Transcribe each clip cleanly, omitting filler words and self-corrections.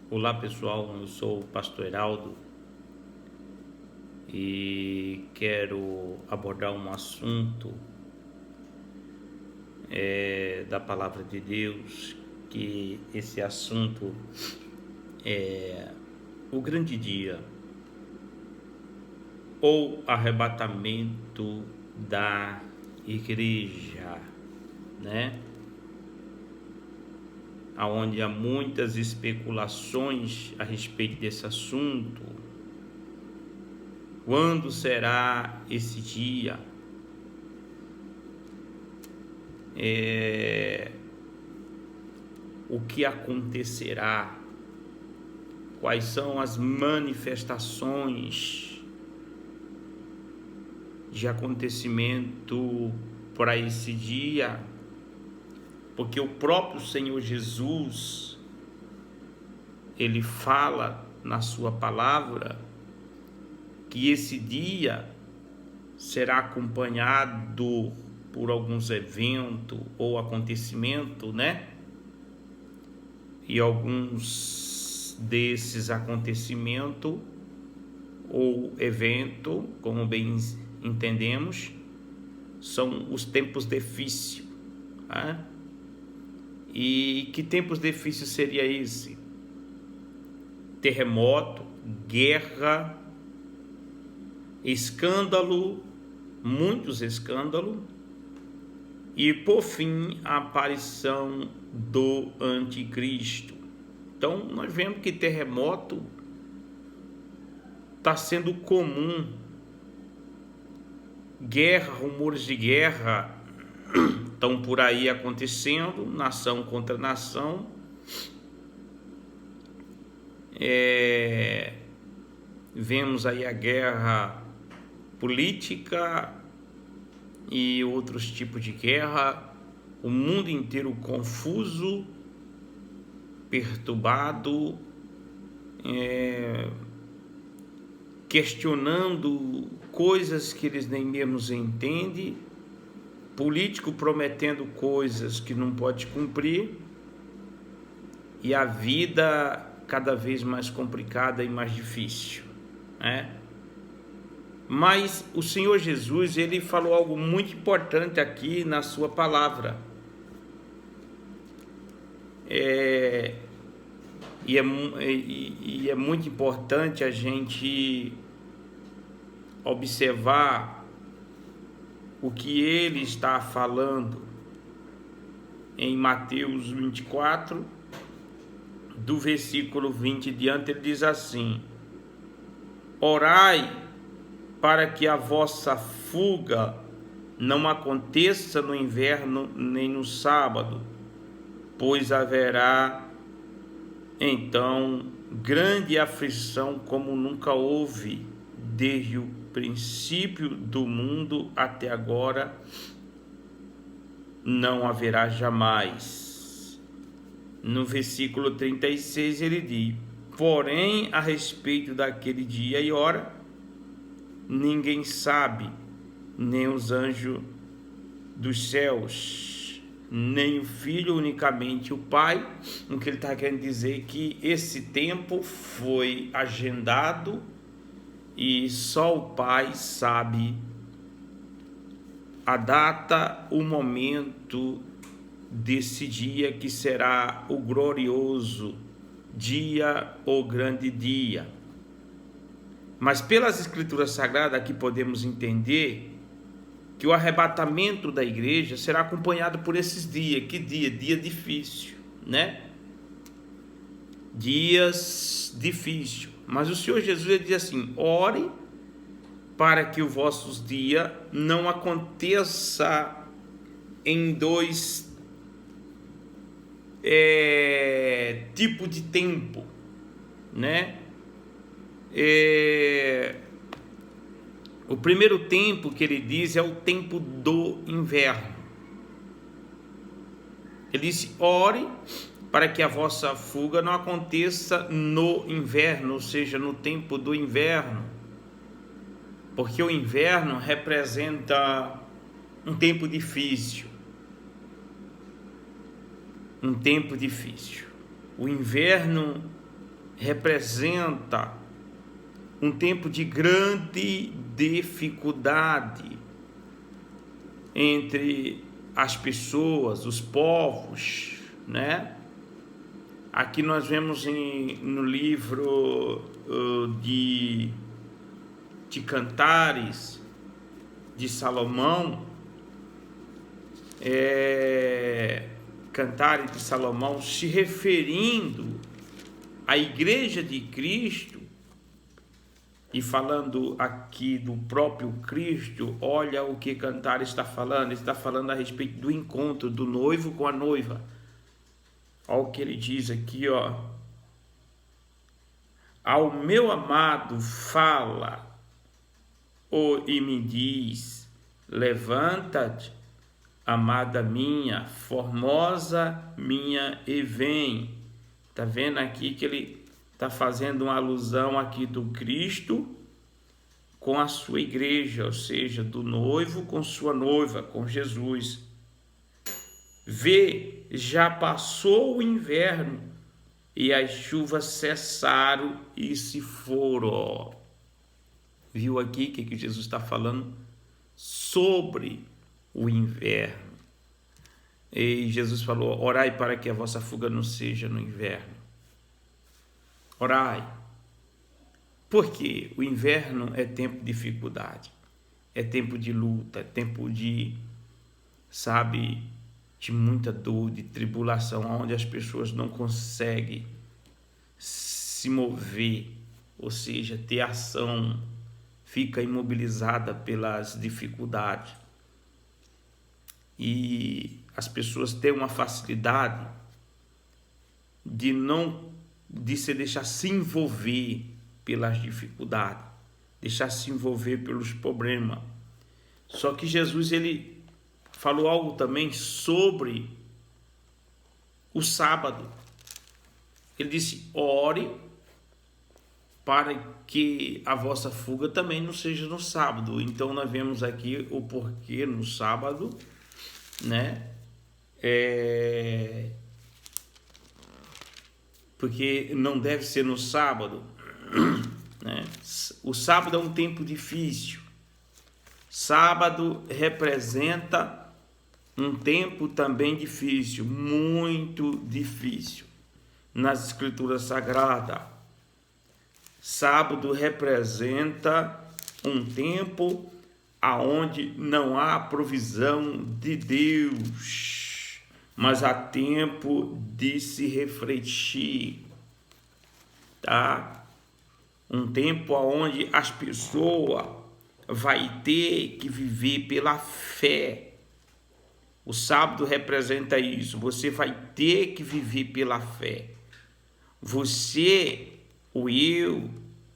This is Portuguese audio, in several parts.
Olá pessoal, eu sou o Pastor Heraldo e quero abordar um assunto da Palavra de Deus, que esse assunto é o grande dia ou arrebatamento da igreja, né? Onde há muitas especulações a respeito desse assunto. Quando será esse dia? O que acontecerá? Quais são as manifestações de acontecimento para esse dia? Porque o próprio Senhor Jesus, ele fala na sua palavra que esse dia será acompanhado por alguns eventos ou acontecimento, né? E alguns desses acontecimentos ou evento, como bem entendemos, são os tempos difíceis, né? E que tempos difíceis seria esse? Terremoto, guerra, escândalo, muitos escândalos, e por fim a aparição do anticristo. Então nós vemos que terremoto está sendo comum, guerra, rumores de guerra estão por aí acontecendo, nação contra nação. Vemos aí a guerra política e outros tipos de guerra, o mundo inteiro confuso, perturbado, questionando coisas que eles nem mesmo entendem, político prometendo coisas que não pode cumprir, e a vida cada vez mais complicada e mais difícil, né? Mas o Senhor Jesus, ele falou algo muito importante aqui na sua palavra. E é muito importante a gente observar o que ele está falando em Mateus 24, do versículo 20 diante. Ele diz assim: orai para que a vossa fuga não aconteça no inverno nem no sábado, pois haverá então grande aflição como nunca houve desde o princípio do mundo até agora, não haverá jamais. No versículo 36 ele diz: porém, a respeito daquele dia e hora, ninguém sabe, nem os anjos dos céus, nem o Filho, unicamente o Pai. O que ele está querendo dizer é que esse tempo foi agendado e só o Pai sabe a data, o momento desse dia, que será o glorioso dia, o grande dia. Mas pelas Escrituras Sagradas aqui podemos entender que o arrebatamento da igreja será acompanhado por esses dias. Que dia? Dia difícil, né? Dias difíceis. Mas o Senhor Jesus, ele diz assim: ore para que os vossos dias não aconteça em dois tipos de tempo, né? O primeiro tempo que ele diz é o tempo do inverno. Ele disse: ore para que a vossa fuga não aconteça no inverno, ou seja, no tempo do inverno, porque o inverno representa um tempo difícil. Um tempo difícil. O inverno representa um tempo de grande dificuldade entre as pessoas, os povos, né? Aqui nós vemos no livro de Cantares de Salomão, Cantares de Salomão, se referindo à Igreja de Cristo e falando aqui do próprio Cristo. Olha o que Cantares está falando. Ele está falando a respeito do encontro do noivo com a noiva. Olha o que ele diz aqui, ó. Ao meu amado fala, e me diz: levanta-te, amada minha, formosa minha, e vem. Tá vendo aqui que ele está fazendo uma alusão aqui do Cristo com a sua igreja, ou seja, do noivo com sua noiva, com Jesus. Vê, já passou o inverno e as chuvas cessaram e se foram. Viu aqui o que Jesus está falando sobre o inverno? E Jesus falou: orai para que a vossa fuga não seja no inverno. Orai. Porque o inverno é tempo de dificuldade, é tempo de luta, é tempo de, de muita dor, de tribulação, onde as pessoas não conseguem se mover, ou seja, ter ação, fica imobilizada pelas dificuldades. E as pessoas têm uma facilidade de se deixar se envolver pelas dificuldades, deixar se envolver pelos problemas. Só que Jesus, ele falou algo também sobre o sábado. Ele disse: ore para que a vossa fuga também não seja no sábado. Então nós vemos aqui o porquê no sábado, né? Porque não deve ser no sábado, né? O sábado é um tempo difícil. Sábado representa um tempo também difícil, muito difícil. Nas Escrituras Sagradas, sábado representa um tempo aonde não há provisão de Deus, mas há tempo de se refletir, tá? Um tempo aonde as pessoas vai ter que viver pela fé. O sábado representa isso. Você vai ter que viver pela fé. Você, ou eu,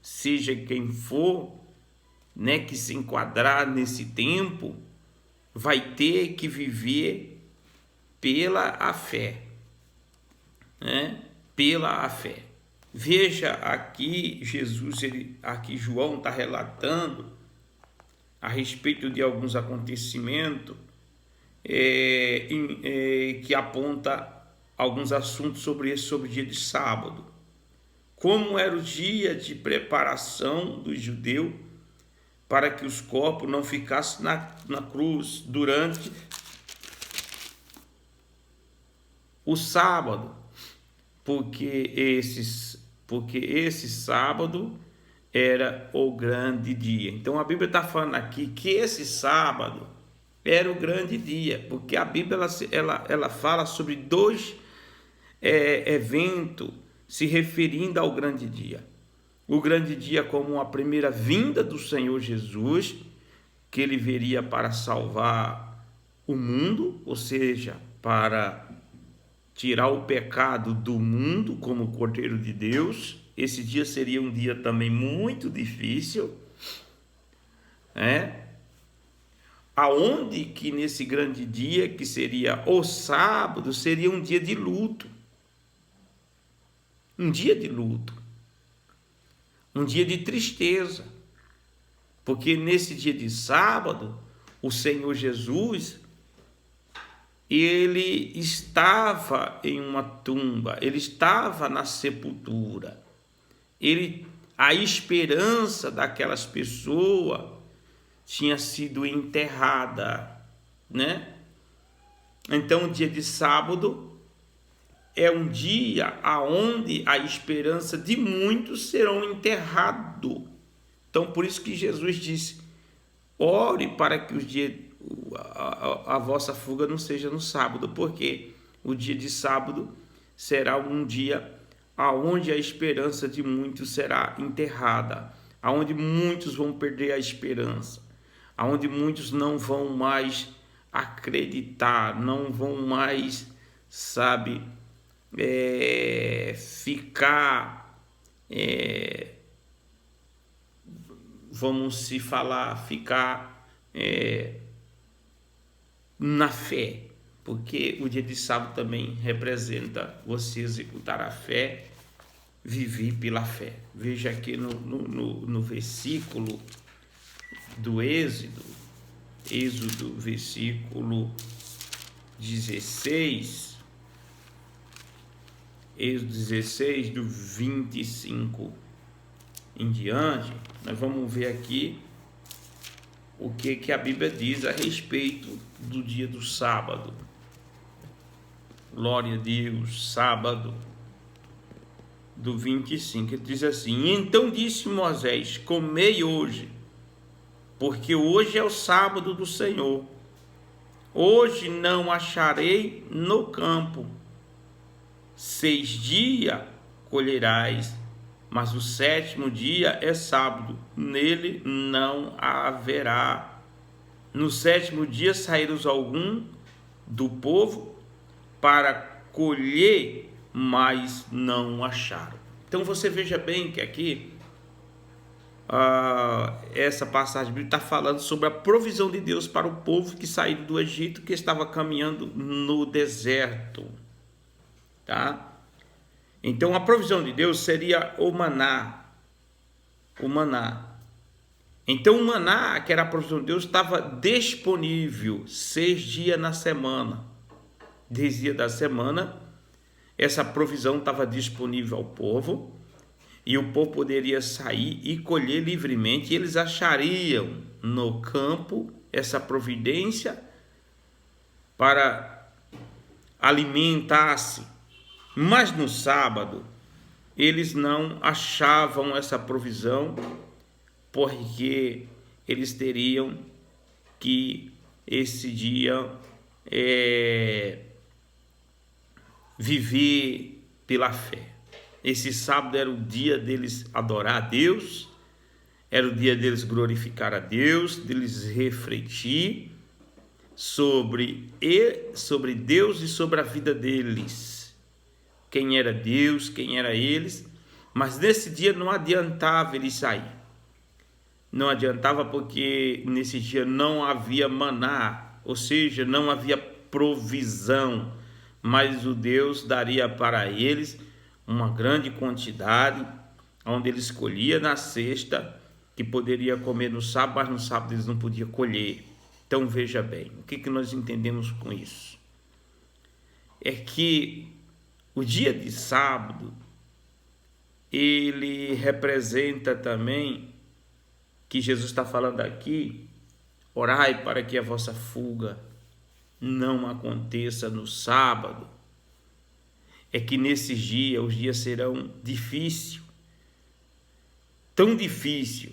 seja quem for, né, que se enquadrar nesse tempo, vai ter que viver pela a fé, né? Pela a fé. Veja aqui Jesus, aqui João está relatando a respeito de alguns acontecimentos que aponta alguns assuntos sobre o dia de sábado. Como era o dia de preparação do judeu para que os corpos não ficassem na cruz durante o sábado, porque esse sábado era o grande dia. Então a Bíblia está falando aqui que esse sábado era o grande dia, porque a Bíblia ela fala sobre dois eventos se referindo ao grande dia. O grande dia como a primeira vinda do Senhor Jesus, que ele viria para salvar o mundo, ou seja, para tirar o pecado do mundo como Cordeiro de Deus. Esse dia seria um dia também muito difícil, né? Aonde que nesse grande dia, que seria o sábado, seria um dia de luto. Um dia de luto. Um dia de tristeza. Porque nesse dia de sábado, o Senhor Jesus, ele estava em uma tumba, ele estava na sepultura. a esperança daquelas pessoas tinha sido enterrada, né? Então, o dia de sábado é um dia aonde a esperança de muitos serão enterrados. Então, por isso que Jesus disse: ore para que a vossa fuga não seja no sábado, porque o dia de sábado será um dia aonde a esperança de muitos será enterrada, aonde muitos vão perder a esperança, aonde muitos não vão mais acreditar, não vão mais, ficar, ficar na fé, porque o dia de sábado também representa você executar a fé, viver pela fé. Veja aqui no versículo do Êxodo, versículo 16, Êxodo 16, do 25 em diante, nós vamos ver aqui o que a Bíblia diz a respeito do dia do sábado. Glória a Deus, sábado, do 25, ele diz assim: então disse Moisés: comei hoje, porque hoje é o sábado do Senhor. Hoje não acharei no campo. 6 dias colherás, mas o 7º dia é sábado, nele não haverá. No 7º dia saíram algum do povo para colher, mas não acharam. Então você veja bem que aqui essa passagem está falando sobre a provisão de Deus para o povo que saiu do Egito, que estava caminhando no deserto, tá? Então a provisão de Deus seria o maná. Então o maná, que era a provisão de Deus, estava disponível 6 dias na semana. 10 dias da semana, essa provisão estava disponível ao povo, e o povo poderia sair e colher livremente, e eles achariam no campo essa providência para alimentar-se. Mas no sábado, eles não achavam essa provisão, porque eles teriam que esse dia viver pela fé. Esse sábado era o dia deles adorar a Deus, era o dia deles glorificar a Deus, deles refletir sobre Deus e sobre a vida deles. Quem era Deus, quem era eles. Mas nesse dia não adiantava eles sair. Não adiantava, porque nesse dia não havia maná, ou seja, não havia provisão, mas o Deus daria para eles uma grande quantidade, onde ele escolhia na sexta, que poderia comer no sábado, mas no sábado eles não podiam colher. Então veja bem, o que nós entendemos com isso? É que o dia de sábado, ele representa também, que Jesus está falando aqui: orai para que a vossa fuga não aconteça no sábado. É que nesses dias, os dias serão difíceis, tão difícil,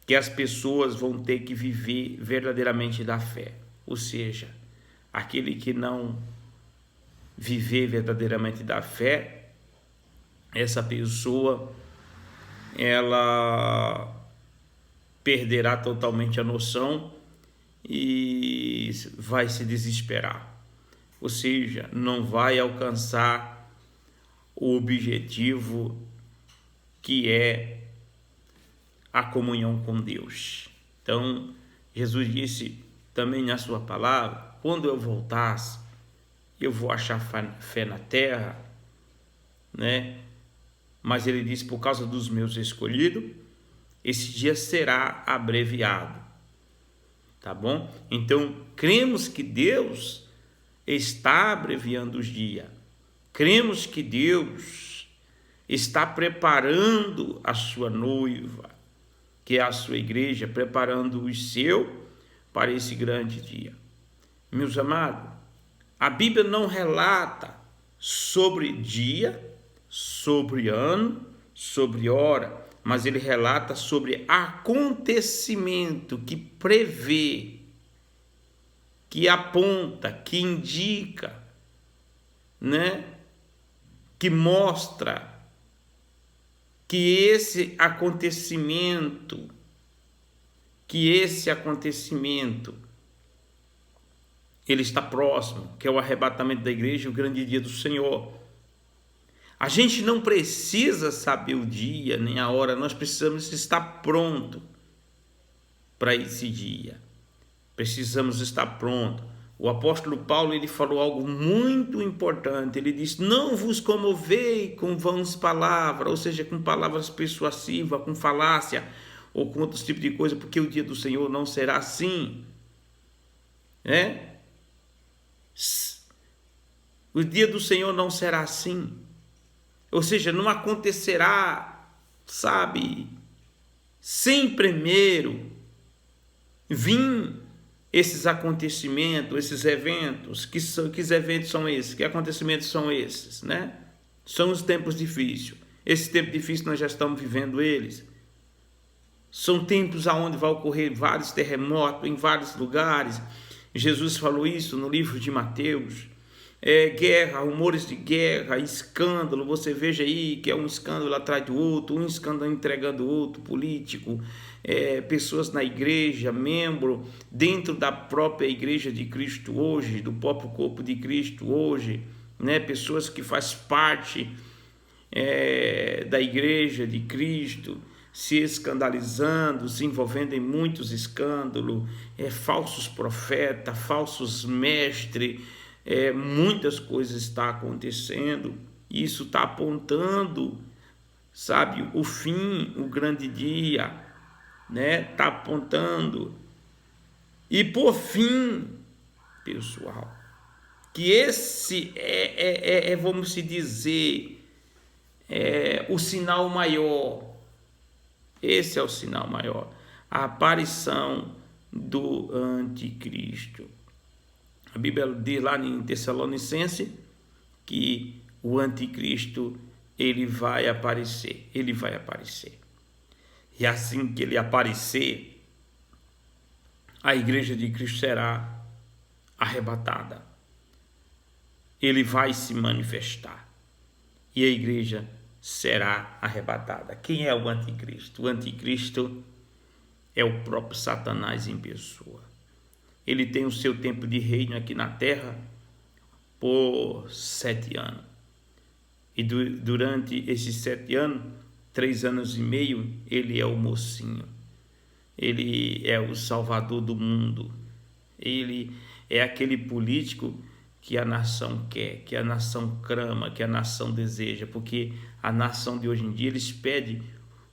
que as pessoas vão ter que viver verdadeiramente da fé. Ou seja, aquele que não viver verdadeiramente da fé, essa pessoa, ela perderá totalmente a noção e vai se desesperar. Ou seja, não vai alcançar o objetivo, que é a comunhão com Deus. Então, Jesus disse também na sua palavra: quando eu voltasse, eu vou achar fé na terra, né? Mas ele disse: por causa dos meus escolhidos, esse dia será abreviado. Tá bom? Então, cremos que Deus está abreviando os dias. Cremos que Deus está preparando a sua noiva, que é a sua igreja, preparando o seu para esse grande dia. Meus amados, a Bíblia não relata sobre dia, sobre ano, sobre hora, mas ele relata sobre acontecimento que prevê, que aponta, que indica, né? Que mostra que esse acontecimento, ele está próximo, que é o arrebatamento da igreja, o grande dia do Senhor. A gente não precisa saber o dia nem a hora, nós precisamos estar pronto para esse dia. Precisamos estar pronto. O apóstolo Paulo, ele falou algo muito importante. Ele disse: não vos comovei com vãs palavras, ou seja, com palavras persuasivas, com falácia ou com outros tipos de coisa, porque o dia do Senhor não será assim, né? O dia do Senhor não será assim. Ou seja, não acontecerá, sabe, sem primeiro vir esses acontecimentos, esses eventos. Que eventos são esses? Que acontecimentos são esses, né? São os tempos difíceis. Esses tempos difíceis nós já estamos vivendo eles. São tempos onde vai ocorrer vários terremotos em vários lugares. Jesus falou isso no livro de Mateus. Guerra, rumores de guerra, escândalo, você veja aí que é um escândalo atrás do outro, um escândalo entregando o outro, político, pessoas na igreja, membro, dentro da própria igreja de Cristo hoje, do próprio corpo de Cristo hoje, né? Pessoas que fazem parte da igreja de Cristo, se escandalizando, se envolvendo em muitos escândalos, falsos profetas, falsos mestres, muitas coisas estão acontecendo. Isso está apontando, sabe, o fim, o grande dia, né? Está apontando. E por fim, pessoal, que esse vamos dizer, o sinal maior. Esse é o sinal maior, a aparição do anticristo. A Bíblia diz lá em Tessalonicenses que o anticristo ele vai aparecer. E assim que ele aparecer, a igreja de Cristo será arrebatada. Ele vai se manifestar e a igreja será arrebatada. Quem é o anticristo? O anticristo é o próprio Satanás em pessoa. Ele tem o seu tempo de reino aqui na terra por 7 anos. E durante esses 7 anos, 3 anos e meio, ele é o mocinho. Ele é o salvador do mundo. Ele é aquele político que a nação quer, que a nação clama, que a nação deseja. Porque a nação de hoje em dia, eles pedem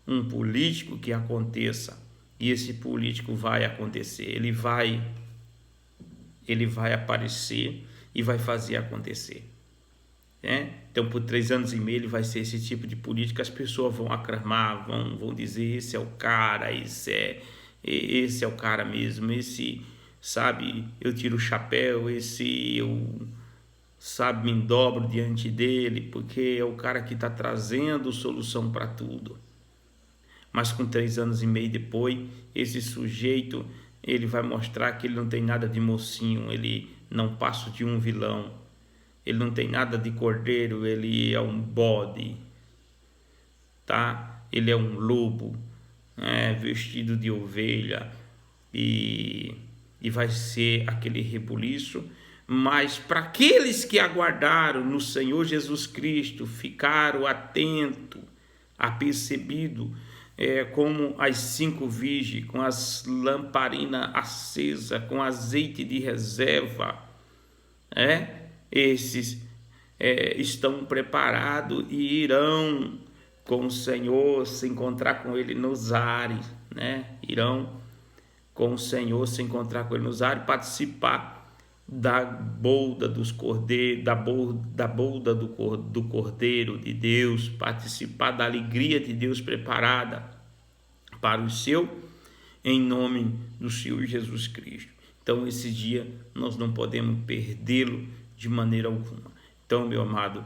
um político que aconteça. E esse político vai acontecer. Ele vai aparecer e vai fazer acontecer, né? Então, por 3 anos e meio, ele vai ser esse tipo de política. As pessoas vão aclamar, vão dizer: esse é o cara, esse é o cara mesmo, esse, sabe, eu tiro o chapéu, esse eu, sabe, me dobro diante dele, porque é o cara que está trazendo solução para tudo. Mas com 3 anos e meio depois, esse sujeito, ele vai mostrar que ele não tem nada de mocinho, ele não passa de um vilão, ele não tem nada de cordeiro, ele é um bode, tá? Ele é um lobo, vestido de ovelha, e vai ser aquele rebuliço. Mas para aqueles que aguardaram no Senhor Jesus Cristo, ficaram atentos, apercebidos, como as 5 virgens, com as lamparinas acesas, com azeite de reserva, esses estão preparados e irão com o Senhor se encontrar com Ele nos ares, né? Irão com o Senhor se encontrar com Ele nos ares, participar da bolda dos cordeiros, da bolda do Cordeiro de Deus, participar da alegria de Deus preparada para o seu, em nome do Senhor Jesus Cristo. Então, esse dia nós não podemos perdê-lo de maneira alguma. Então, meu amado,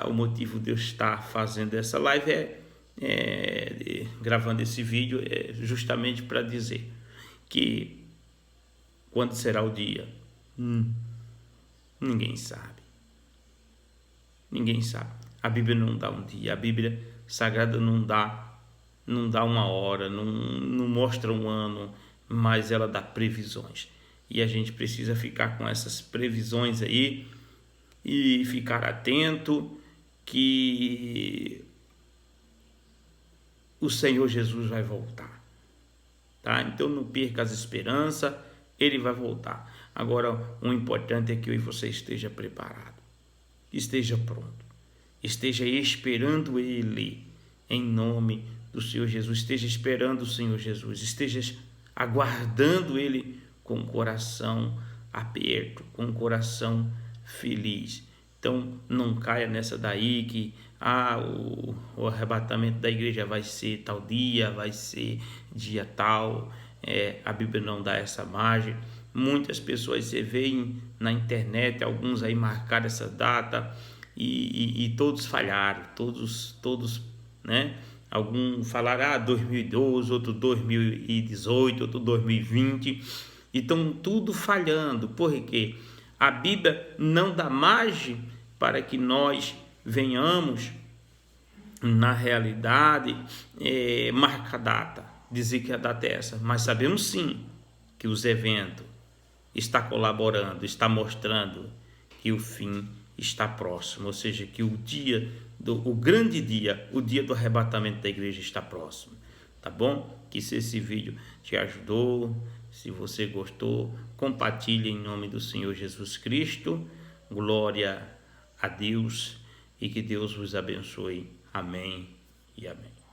o motivo de eu estar fazendo essa live gravando esse vídeo é justamente para dizer que quando será o dia, ninguém sabe. Ninguém sabe. A Bíblia não dá um dia, a Bíblia Sagrada não dá uma hora, não mostra um ano, mas ela dá previsões. E a gente precisa ficar com essas previsões aí e ficar atento que o Senhor Jesus vai voltar, tá? Então não perca as esperanças, ele vai voltar. Agora, o importante é que eu e você esteja preparado, esteja pronto, esteja esperando ele, em nome do Senhor Jesus. Esteja esperando o Senhor Jesus, esteja aguardando ele com o coração aberto, com o coração feliz. Então não caia nessa daí que o arrebatamento da igreja vai ser tal dia, vai ser dia tal. A Bíblia não dá essa margem. Muitas pessoas você vê na internet, alguns aí marcaram essa data e todos falharam, todos, né? Alguns falaram 2012, outro 2018, outro 2020, e estão tudo falhando, porque a Bíblia não dá margem para que nós venhamos, na realidade, marcar a data, dizer que a data é essa, mas sabemos sim que os eventos está colaborando, está mostrando que o fim está próximo, ou seja, que o grande dia, o dia do arrebatamento da igreja está próximo, tá bom? Que se esse vídeo te ajudou, se você gostou, compartilhe em nome do Senhor Jesus Cristo. Glória a Deus e que Deus vos abençoe. Amém e amém.